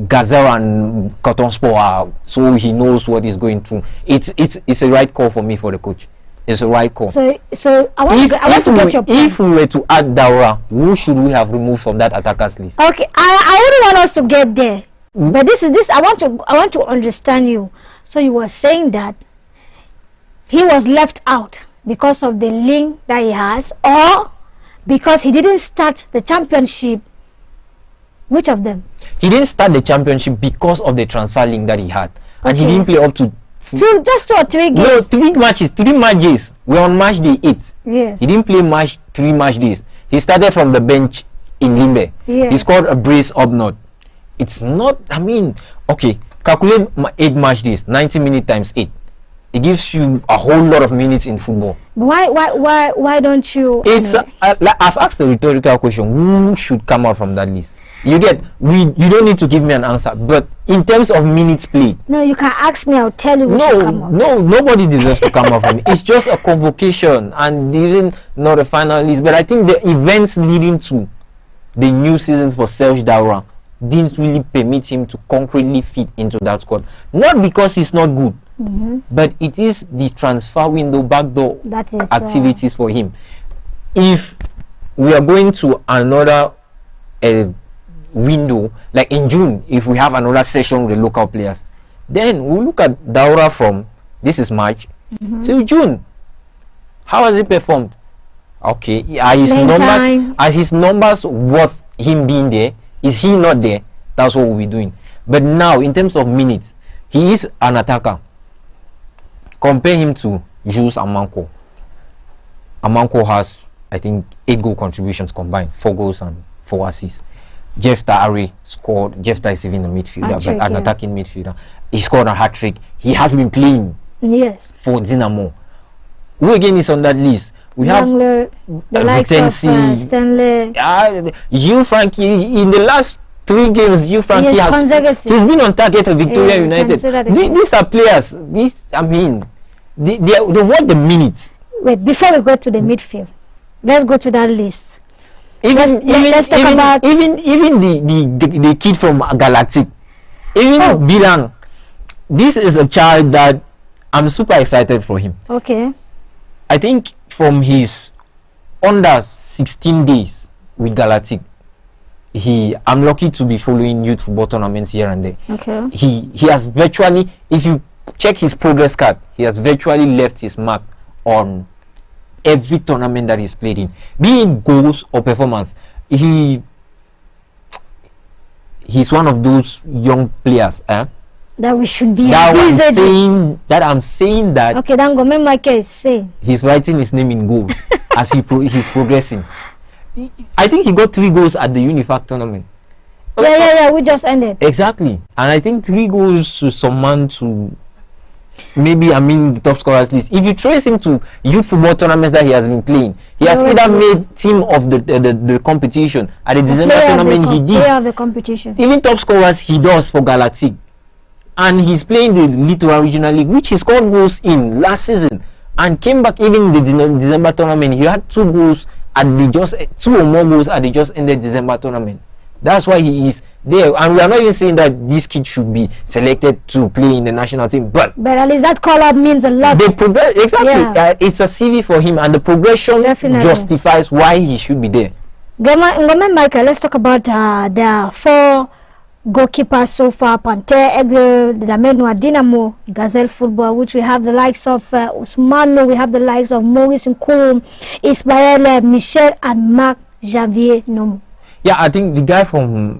Gazelle and Coton Sport, so he knows what he's going through. It's a right call for me, for the coach. It's a right call. So I want to get your point. If we were to add Daura, who should we have removed from that attackers list? Okay, I wouldn't want us to get there, but this I want to understand you. So you were saying that he was left out because of the link that he has, or because he didn't start the championship. Which of them? He didn't start the championship because of the transfer link that he had, and he didn't play up to just 2 or 3 games. No, 3 matches. We're on match day 8. Yes. He didn't play 3 match days. He started from the bench in Limbe. Yes. He scored a brace up north. It's not, I mean, okay, calculate 8 match days, 90 minutes times 8. It gives you a whole lot of minutes in football. Why don't you? It's I've asked a rhetorical question: who should come out from that list? You get, you don't need to give me an answer, but in terms of minutes played, no, you can ask me, I'll tell you. No, nobody deserves to come off. It's just a convocation, and even not a final list. But I think the events leading to the new seasons for Serge Daura didn't really permit him to concretely fit into that squad. Not because he's not good, but it is the transfer window backdoor activities for him. If we are going to another window, like in June, if we have another session with the local players, then we'll look at Daura from, this is March, till June. How has he performed? Okay, are his numbers worth him being there? Is he not there? That's what we'll be doing. But now, in terms of minutes, he is an attacker. Compare him to Jules Amanko. Amanko has, I think, 8 goal contributions combined, 4 goals and 4 assists. Jefta Ari scored. Jefta is even a midfielder, but an attacking midfielder. He scored a hat-trick. He has been playing for Dinamo. Who again is on that list? We have the likes of Stanley. Gilles Frankie. In the last 3 games, Gilles Frankie he's been on target for Victoria United. These are players. These, I mean, they want the minutes. Wait, before we go to the midfield, let's go to that list. Let's talk about the kid from Galactic, even Bilan. This is a child that I'm super excited for him. Okay. I think from his under 16 days with Galactic, I'm lucky to be following youth football tournaments here and there. Okay. He has virtually, if you check his progress card, he has virtually left his mark on every tournament that he's played in, be it goals or performance. He's one of those young players that we should be I'm saying that okay, then go make my case. Say he's writing his name in gold as he's progressing. I think he got 3 goals at the Unifac tournament. Yeah, we just ended. Exactly. And I think 3 goals to some man to maybe, the top scorers list. If you trace him to youth football tournaments that he has been playing, he has either made team of the competition. At the December tournament, he did. The competition. Even top scorers, he does for Galactic. And he's playing the Littoral Regional League, which he scored goals in last season. And came back even in the December tournament. He had 2 goals at the 2 or more goals at the just ended December tournament. That's why he is there, and we are not even saying that this kid should be selected to play in the national team. But at least that call-up means a lot. The progress, exactly. It's a CV for him, and the progression justifies why he should be there. Michael, let's talk about the 4 goalkeepers so far: Panter, Egle, Damenwa, Dinamo, Gazelle Football, which we have the likes of Usmano, we have the likes of Maurice Nkoum, Ismael, Michel, and Marc Javier Nomo. Yeah, I think the guy from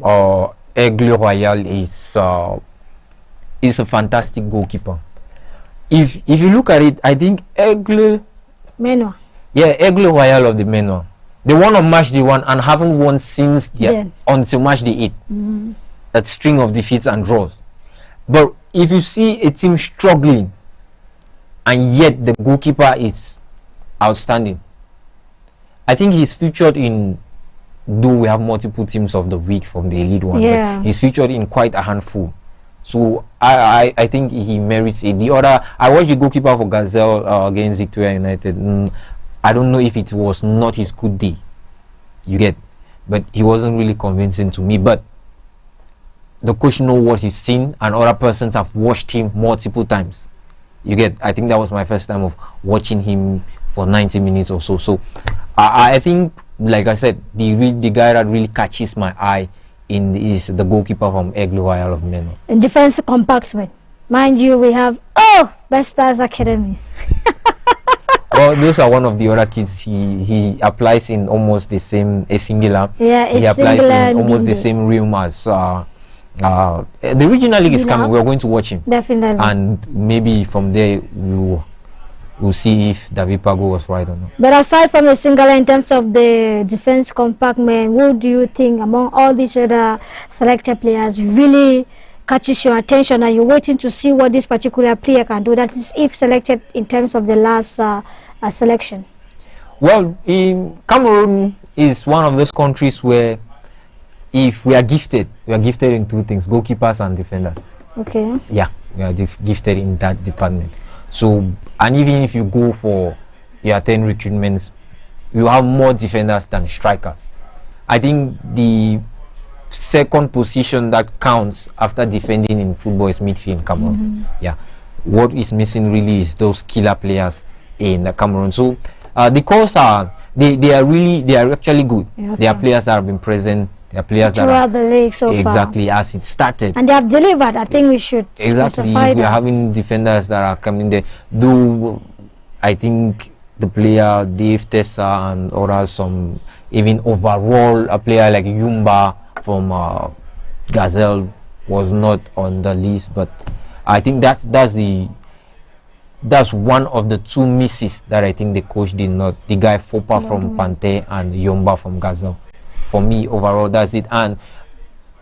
Aigle Royal is a fantastic goalkeeper. If you look at it, I think Aigle Menoa. Yeah, Aigle Royal of the Menoa. They won on match day 1 and haven't won since until match day 8. That string of defeats and draws. But if you see a team struggling and yet the goalkeeper is outstanding, I think he's featured in, though we have multiple teams of the week from the Elite One, but he's featured in quite a handful. So I think he merits it. The other, I watched the goalkeeper for Gazelle against Victoria United. I don't know if it was not his good day, you get, but he wasn't really convincing to me. But the coach knows what he's seen, and other persons have watched him multiple times, you get. I think that was my first time of watching him for 90 minutes or so. So I think, like I said, the guy that really catches my eye is the goalkeeper from Aigle Royal of Meno. In defense compartment, mind you, we have Best Stars Academy. Well, those are one of the other kids. He applies in almost the same singular. Yeah, he applies in almost the same realm as the regional league is coming. We're going to watch him definitely, and maybe from there we'll see if David Pago was right or not. But aside from the singular, in terms of the defense compartment, who do you think among all these other selected players really catches your attention and you're waiting to see what this particular player can do, that is if selected in terms of the last selection? Well, Cameroon is one of those countries where if we are gifted in two things: goalkeepers and defenders. Okay. Yeah, we are gifted in that department. So, and even if you go for your 10 recruitments, you have more defenders than strikers. I think the second position that counts after defending in football is midfield in Cameroon. Yeah, what is missing really is those killer players in Cameroon. So the calls are they are actually good. Yeah, okay. They are players that have been present. They are players throughout the league so exactly far. As it started, and they have delivered. I think we should exactly. We are having defenders that are coming there. Though I think the player Dave Tessa and others, some even overall a player like Yumba from Gazelle was not on the list, but I think that's one of the two misses that I think the coach did not. The guy Fopa from Pante and Yumba from Gazelle. For me, overall, that's it. And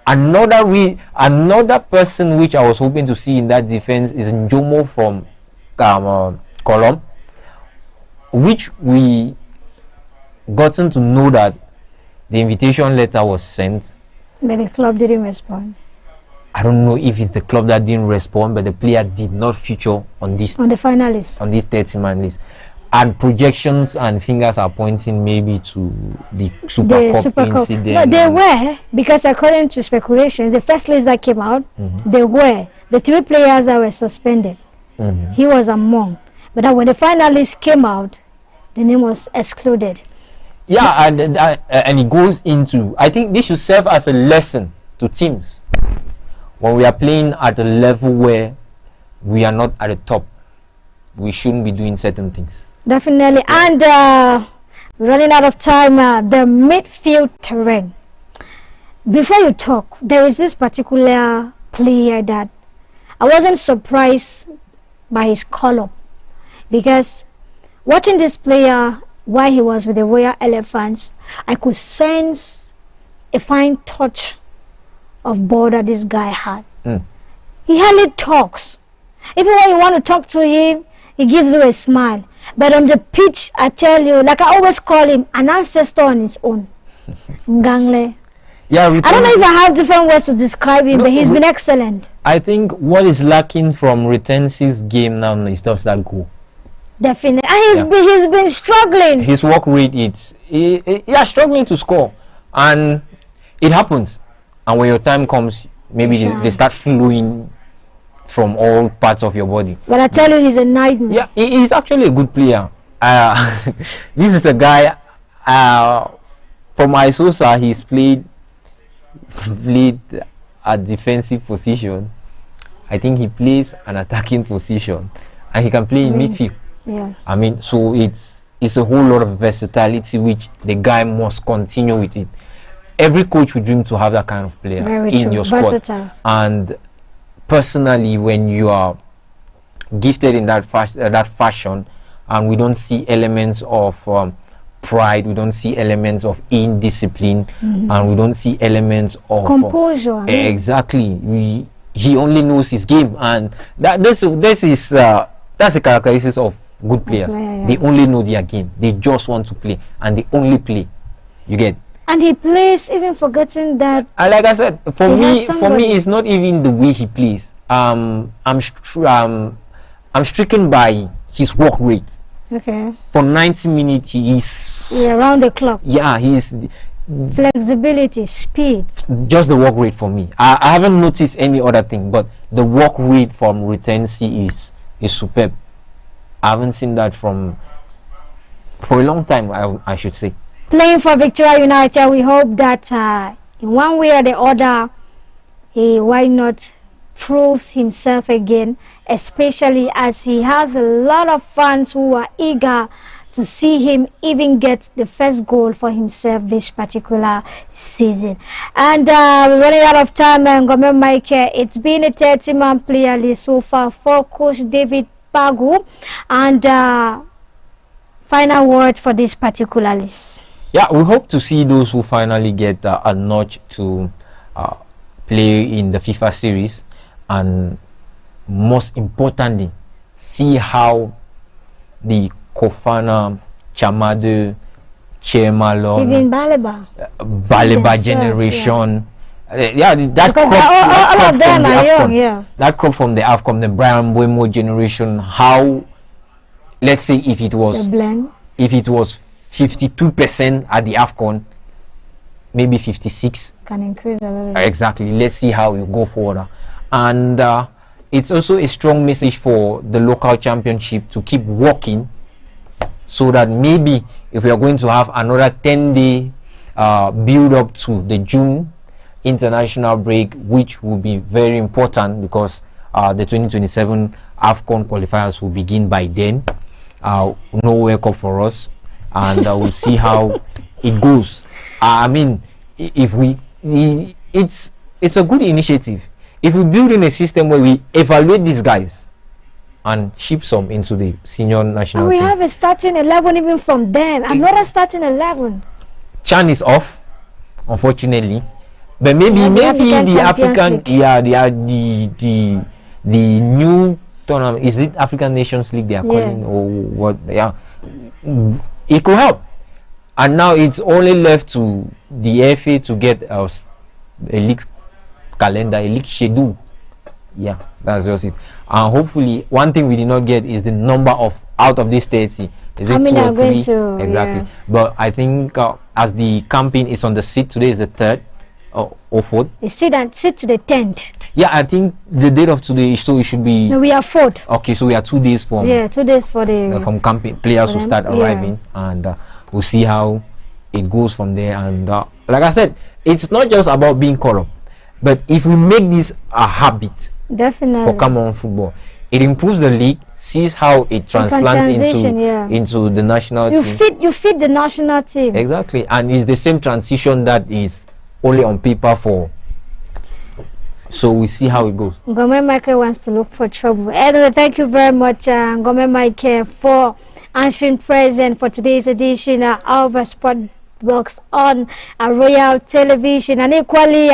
another person which I was hoping to see in that defense is Njomo from Colomb, which we gotten to know that the invitation letter was sent, but the club didn't respond. I don't know if it's the club that didn't respond, but the player did not feature on the finalists, on this 30-man list. And projections and fingers are pointing maybe to the Super Cup incident. No, they were, because according to speculations, the first list that came out, they were the 3 players that were suspended. He was among. But then when the final list came out, the name was excluded. Yeah, and it goes into, I think this should serve as a lesson to teams when we are playing at a level where we are not at the top. We shouldn't be doing certain things. Definitely. And running out of time, the midfield terrain. Before you talk, there is this particular player that I wasn't surprised by his call-up, because watching this player while he was with the Royal Elephants, I could sense a fine touch of ball that this guy had. He hardly talks. Even when you want to talk to him, he gives you a smile. But on the pitch, I tell you, like I always call him, an ancestor on his own. Ngangle. Yeah, I don't know if I have different words to describe him, but he's been excellent. I think what is lacking from Retensi's game now is just that goal. Definitely. And he's been struggling. His work rate is struggling to score. And it happens. And when your time comes, maybe they start flowing from all parts of your body. But I tell you, he's a nightmare. Yeah, he's actually a good player. This is a guy from Isosa. He's played a defensive position. I think he plays an attacking position, and he can play in midfield. Yeah. I mean, so it's a whole lot of versatility which the guy must continue with it. Every coach would dream to have that kind of player in your squad. Versatile. And personally, when you are gifted in that fashion, and we don't see elements of pride, we don't see elements of indiscipline, and we don't see elements of composure. Exactly. He only knows his game, and that's a characteristic of good players. They only know their game. They just want to play, and they only play. You get. And he plays even forgetting that. And like I said, for me, it's not even the way he plays. I'm stricken by his work rate. Okay. For 90 minutes, he's around the clock. Yeah, he's flexibility, speed. Just the work rate for me. I haven't noticed any other thing, but the work rate from Retensi is superb. I haven't seen that for a long time, I should say. Playing for Victoria United, we hope that in one way or the other, why not proves himself again, especially as he has a lot of fans who are eager to see him even get the first goal for himself this particular season. And we're running out of time, and Mike, it's been a 30-man player list so far for Coach David Pagu. And final word for this particular list. Yeah, we hope to see those who finally get a notch to play in the FIFA series, and most importantly, see how the Kofana, Chamade, Chemalon, Even Baleba. Baleba generation. Yeah, that crop, all of them are young, yeah. That crop from the AFCON, the Brian Buemo generation, how, let's say if it was 52% at the AFCON, maybe 56 can increase a little bit. Exactly. Let's see how we go forward. And it's also a strong message for the local championship to keep working, so that maybe if we are going to have another 10-day build up to the June international break, which will be very important because the 2027 AFCON qualifiers will begin by then. No wake up for us, and we'll see how it goes. I mean, if it's a good initiative. If we build in a system where we evaluate these guys and ship some into the senior national and we team. have a starting 11 even from them. Another starting 11. Chan is off, unfortunately. But maybe the African the new tournament, is it African Nations League they are calling, or what? Yeah, it could help. And now it's only left to the FA to get a league calendar, a league schedule. Yeah, that's just it. And hopefully, one thing we did not get is the number of out of this 30. Is it 2 or 3? Exactly. Yeah. But I think as the campaign is on the 6th, today is the 3rd. Or 4th. They sit to the 10th. Yeah, I think the date of today, so it should be. No, we are 4th. Okay, so we are 2 days from. Yeah, 2 days for the. From campaign, players will start arriving, and we'll see how it goes from there. And like I said, it's not just about being corrupt, but if we make this a habit, definitely, for Cameroon football, it improves the league, sees how it transplants into the national team. You feed the national team. Exactly, and it's the same transition that is only on paper for. So we see how it goes. Ngome Michael wants to look for trouble. Anyway, thank you very much, Ngome Michael, for answering present for today's edition of Sport Box on Royal Television. And equally,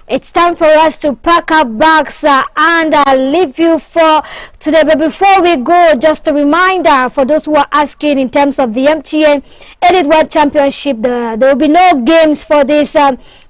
it's time for us to pack our bags and leave you for today. But before we go, just a reminder for those who are asking in terms of the MTN Elite World Championship, there will be no games for this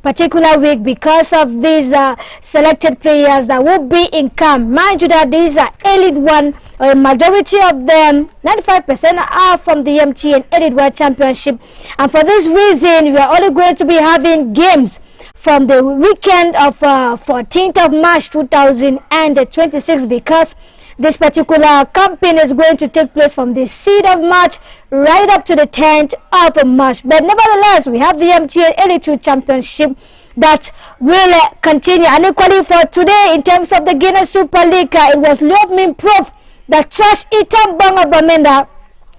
particular week because of these selected players that will be in camp. Mind you that these are Elite One, a majority of them, 95% are from the MTN Elite World Championship. And for this reason, we are only going to be having games from the weekend of 14th of March 2026, because this particular campaign is going to take place from the 6th of March right up to the 10th of March. But nevertheless, we have the MTN Elite 2 Championship that will continue. And equally for today, in terms of the Guinness Super League, it was Love Proof that trashed Itam Banga Bamenda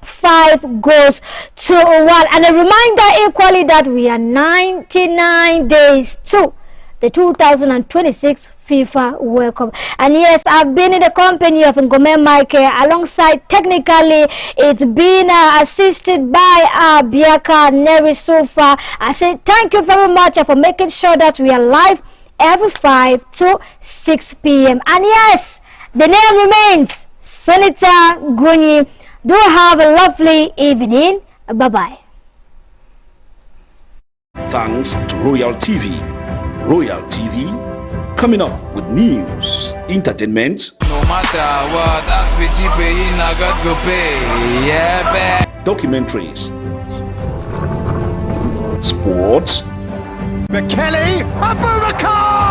5 goals to 1. And a reminder equally that we are 99 days to the 2026 FIFA World Cup. And yes, I've been in the company of Ngome Mike alongside technically it's been assisted by Biaka Neri Sofa. I say thank you very much for making sure that we are live every 5 to 6 p.m. And yes, the name remains Sonita Gunyi. Do have a lovely evening. Bye-bye. Thanks to Royal TV. Royal TV, coming up with news, entertainment, No matter what, that's what you pay, I got go pay. Yeah, babe. documentaries, sports, McKelly, Abubakar!